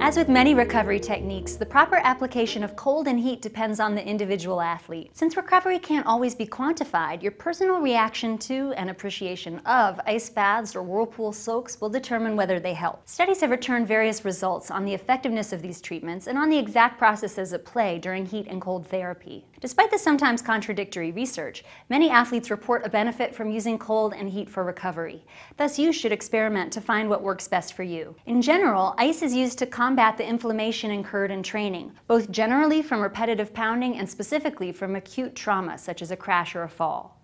As with many recovery techniques, the proper application of cold and heat depends on the individual athlete. Since recovery can't always be quantified, your personal reaction to and appreciation of ice baths or whirlpool soaks will determine whether they help. Studies have returned various results on the effectiveness of these treatments and on the exact processes at play during heat and cold therapy. Despite the sometimes contradictory research, many athletes report a benefit from using cold and heat for recovery. Thus, you should experiment to find what works best for you. In general, ice is used to combat the inflammation incurred in training, both generally from repetitive pounding and specifically from acute trauma, such as a crash or a fall.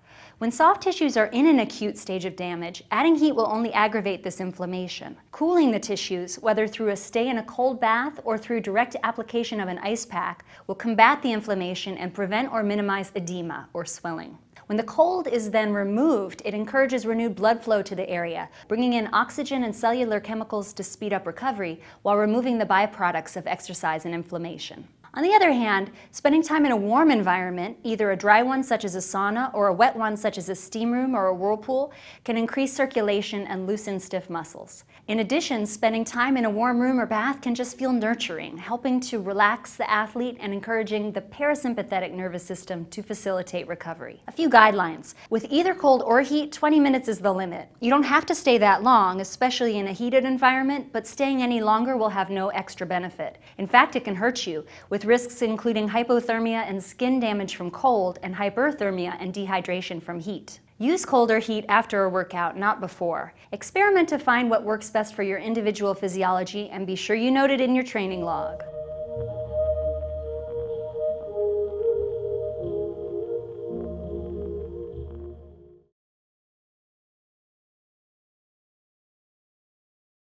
When soft tissues are in an acute stage of damage, adding heat will only aggravate this inflammation. Cooling the tissues, whether through a stay in a cold bath or through direct application of an ice pack, will combat the inflammation and prevent or minimize edema or swelling. When the cold is then removed, it encourages renewed blood flow to the area, bringing in oxygen and cellular chemicals to speed up recovery while removing the byproducts of exercise and inflammation. On the other hand, spending time in a warm environment, either a dry one such as a sauna or a wet one such as a steam room or a whirlpool, can increase circulation and loosen stiff muscles. In addition, spending time in a warm room or bath can just feel nurturing, helping to relax the athlete and encouraging the parasympathetic nervous system to facilitate recovery. A few guidelines. With either cold or heat, 20 minutes is the limit. You don't have to stay that long, especially in a heated environment, but staying any longer will have no extra benefit. In fact, it can hurt you, with risks including hypothermia and skin damage from cold, and hyperthermia and dehydration from heat. Use cold or heat after a workout, not before. Experiment to find what works best for your individual physiology and be sure you note it in your training log.